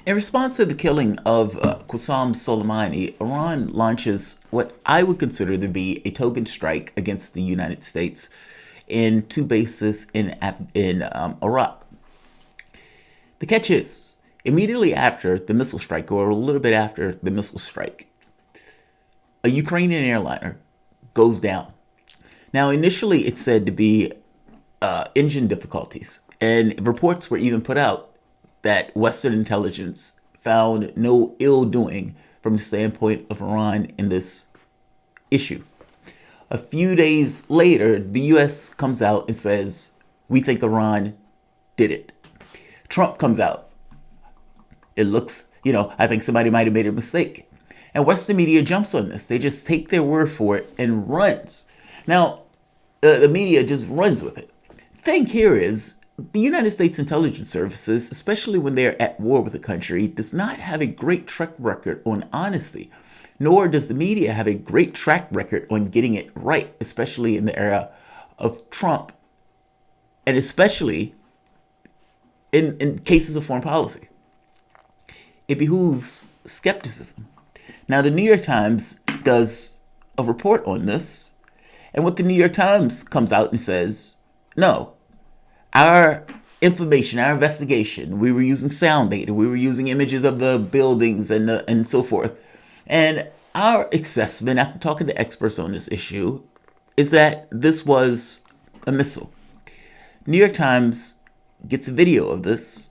In response to the killing of Qasem Soleimani, Iran launches what I would consider to be a token strike against the United States in two bases in Iraq. The catch is, immediately after the missile strike, or a little bit after the missile strike, a Ukrainian airliner goes down. Now, initially, it's said to be engine difficulties, and reports were even put out that Western intelligence found no ill doing from the standpoint of Iran in this issue. A few days later, the US comes out and says, we think Iran did it. Trump comes out. It looks, I think somebody might have made a mistake. And Western media jumps on this. They just take their word for it and runs. Now, the media just runs with it. The thing here is, the United States intelligence services, especially when they're at war with a country, does not have a great track record on honesty, nor does the media have a great track record on getting it right, especially in the era of Trump, and especially in cases of foreign policy. It behooves skepticism. Now, the New York Times does a report on this, and what the New York Times comes out and says, no, our information, our investigation, we were using sound data, we were using images of the buildings and so forth. And our assessment, after talking to experts on this issue, is that this was a missile. New York Times gets a video of this.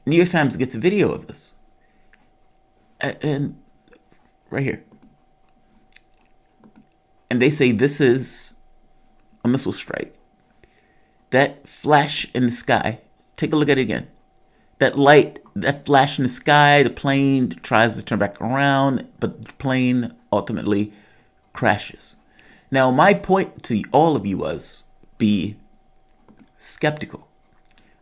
New York Times gets a video of this. And right here. And they say this is a missile strike. That flash in the sky, take a look at it again. That light, that flash in the sky, the plane tries to turn back around, but the plane ultimately crashes. Now, my point to all of you was, be skeptical.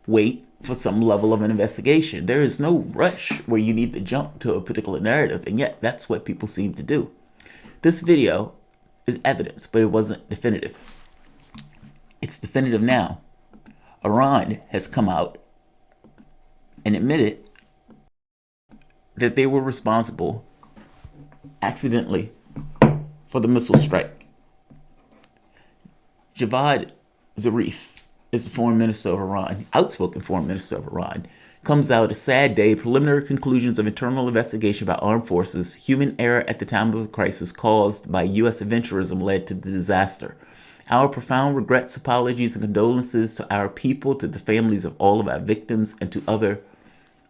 Wait for some level of an investigation. There is no rush where you need to jump to a particular narrative, and yet that's what people seem to do. This video is evidence, but it wasn't definitive. It's definitive now. Iran has come out and admitted that they were responsible accidentally for the missile strike. Javad Zarif is the foreign minister of Iran, outspoken foreign minister of Iran, comes out a sad day, preliminary conclusions of internal investigation by armed forces, human error at the time of the crisis caused by U.S. adventurism led to the disaster. Our profound regrets, apologies, and condolences to our people, to the families of all of our victims, and to other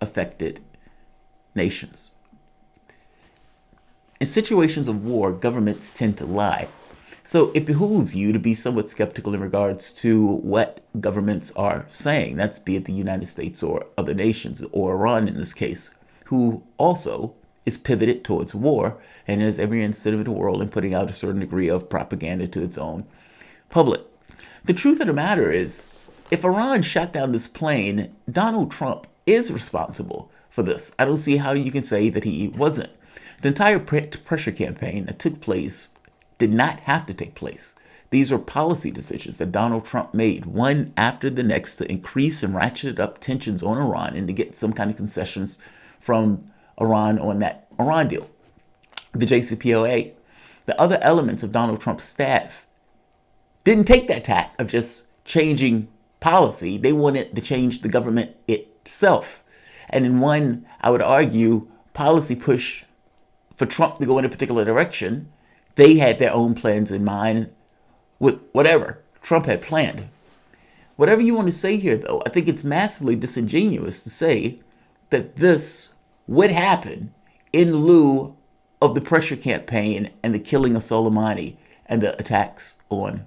affected nations. In situations of war, governments tend to lie. So it behooves you to be somewhat skeptical in regards to what governments are saying. That's be it the United States or other nations, or Iran in this case, who also is pivoted towards war and has every incentive in the world in putting out a certain degree of propaganda to its own public. The truth of the matter is, if Iran shot down this plane, Donald Trump is responsible for this. I don't see how you can say that he wasn't. The entire pressure campaign that took place did not have to take place. These were policy decisions that Donald Trump made, one after the next, to increase and ratchet up tensions on Iran and to get some kind of concessions from Iran on that Iran deal. The JCPOA, the other elements of Donald Trump's staff didn't take that tack of just changing policy. They wanted to change the government itself. And in one, I would argue, policy push for Trump to go in a particular direction, they had their own plans in mind with whatever Trump had planned. Whatever you want to say here, though, I think it's massively disingenuous to say that this would happen in lieu of the pressure campaign and the killing of Soleimani and the attacks on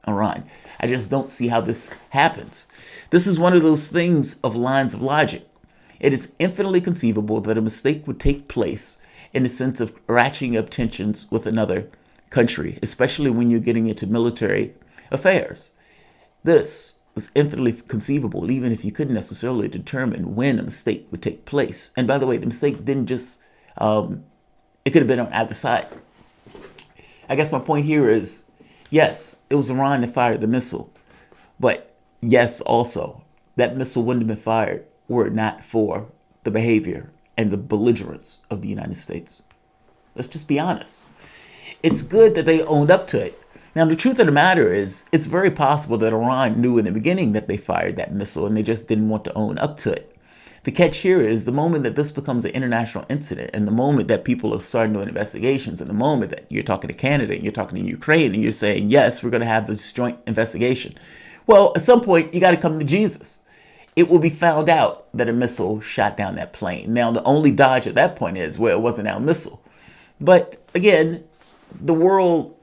Iran. I just don't see how this happens. This is one of those things of lines of logic. It is infinitely conceivable that a mistake would take place in the sense of ratcheting up tensions with another country, especially when you're getting into military affairs. This was infinitely conceivable, even if you couldn't necessarily determine when a mistake would take place. And by the way, the mistake didn't just, it could have been on either side. I guess my point here is, yes, it was Iran that fired the missile. But yes, also, that missile wouldn't have been fired were it not for the behavior and the belligerence of the United States. Let's just be honest. It's good that they owned up to it. Now, the truth of the matter is, it's very possible that Iran knew in the beginning that they fired that missile and they just didn't want to own up to it. The catch here is the moment that this becomes an international incident and the moment that people are starting doing investigations and the moment that you're talking to Canada and you're talking to Ukraine and you're saying, yes, we're going to have this joint investigation. Well, at some point, you got to come to Jesus. It will be found out that a missile shot down that plane. Now, the only dodge at that point is, well, it wasn't our missile. But again, the world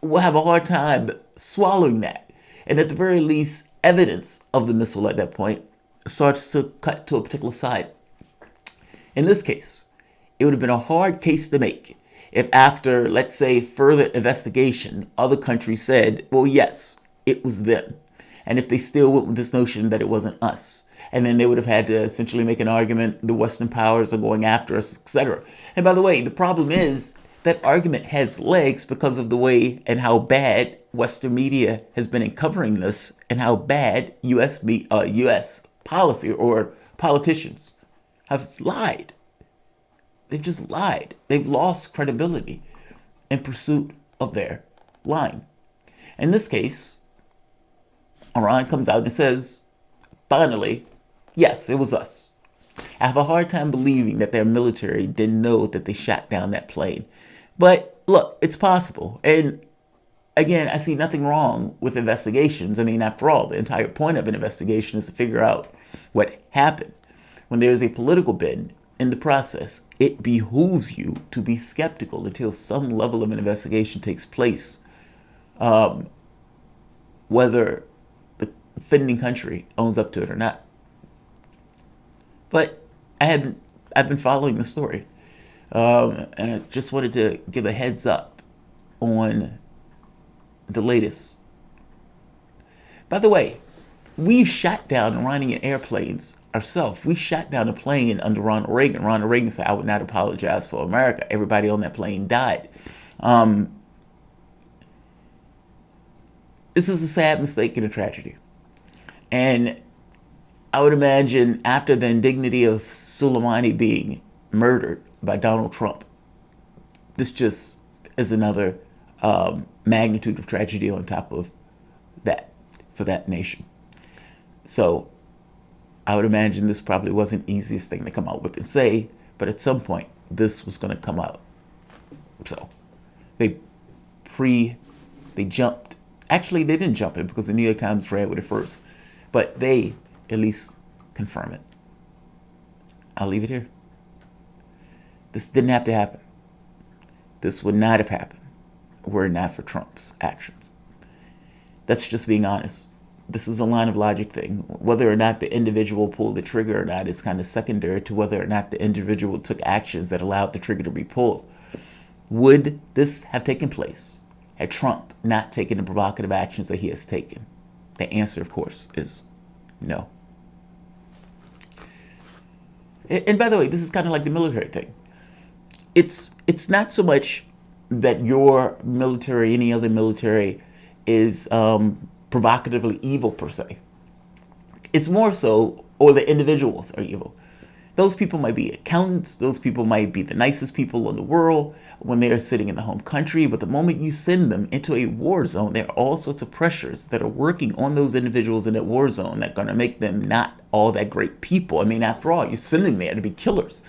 will have a hard time swallowing that. And at the very least, evidence of the missile at that point starts to cut to a particular side. In this case, it would have been a hard case to make if after, let's say, further investigation, other countries said, well, yes, it was them. And if they still went with this notion that it wasn't us. And then they would have had to essentially make an argument, the Western powers are going after us, etc. And by the way, the problem is that argument has legs because of the way and how bad Western media has been in covering this and how bad U.S. policy or politicians have lied. They've just lied. They've lost credibility in pursuit of their line. In this case, Iran comes out and says, finally, yes, it was us. I have a hard time believing that their military didn't know that they shot down that plane. But look, it's possible. And again, I see nothing wrong with investigations. I mean, after all, the entire point of an investigation is to figure out what happened. When there is a political bend in the process, it behooves you to be skeptical until some level of an investigation takes place. Whether the offending country owns up to it or not. But I've been following the story. And I just wanted to give a heads up on the latest. By the way, we've shot down Iranian airplanes ourselves. We shot down a plane under Ronald Reagan. Ronald Reagan said, I would not apologize for America. Everybody on that plane died. This is a sad mistake and a tragedy. And I would imagine after the indignity of Soleimani being murdered by Donald Trump, this just is another magnitude of tragedy on top of that for that nation. So I would imagine this probably wasn't the easiest thing to come out with and say, but at some point this was going to come out. So they jumped. Actually, they didn't jump it because the New York Times ran with it first, but they at least confirm it. I'll leave it here. This didn't have to happen. This would not have happened were it not for Trump's actions. That's just being honest. This is a line of logic thing. Whether or not the individual pulled the trigger or not is kind of secondary to whether or not the individual took actions that allowed the trigger to be pulled. Would this have taken place had Trump not taken the provocative actions that he has taken? The answer, of course, is no. And by the way, this is kind of like the military thing. It's not so much that your military, any other military, is provocatively evil per se. It's more so, or the individuals are evil. Those people might be accountants. Those people might be the nicest people in the world when they are sitting in the home country. But the moment you send them into a war zone, there are all sorts of pressures that are working on those individuals in that war zone that are going to make them not all that great people. I mean, after all, you're sending them there to be killers.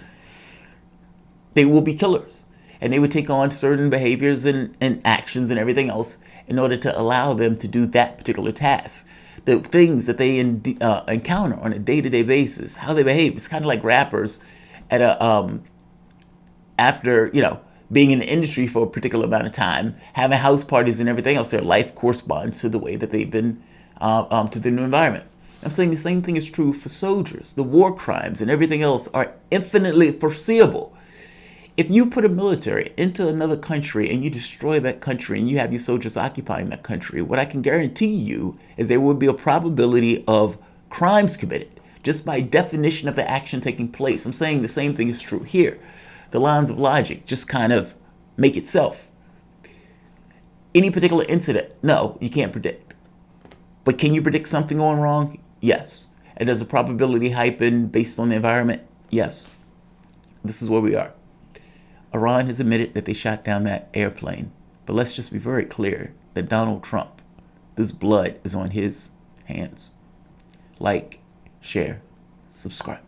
They will be killers. And they would take on certain behaviors and actions and everything else in order to allow them to do that particular task. The things that they encounter on a day-to-day basis, how they behave. It's kind of like rappers at after being in the industry for a particular amount of time, having house parties and everything else. Their life corresponds to the way that they've been to the new environment. I'm saying the same thing is true for soldiers. The war crimes and everything else are infinitely foreseeable. If you put a military into another country and you destroy that country and you have your soldiers occupying that country, what I can guarantee you is there will be a probability of crimes committed just by definition of the action taking place. I'm saying the same thing is true here. The lines of logic just kind of make itself. Any particular incident, no, you can't predict. But can you predict something going wrong? Yes. And does the probability heighten based on the environment? Yes. This is where we are. Iran has admitted that they shot down that airplane. But let's just be very clear that Donald Trump, this blood is on his hands. Like, share, subscribe.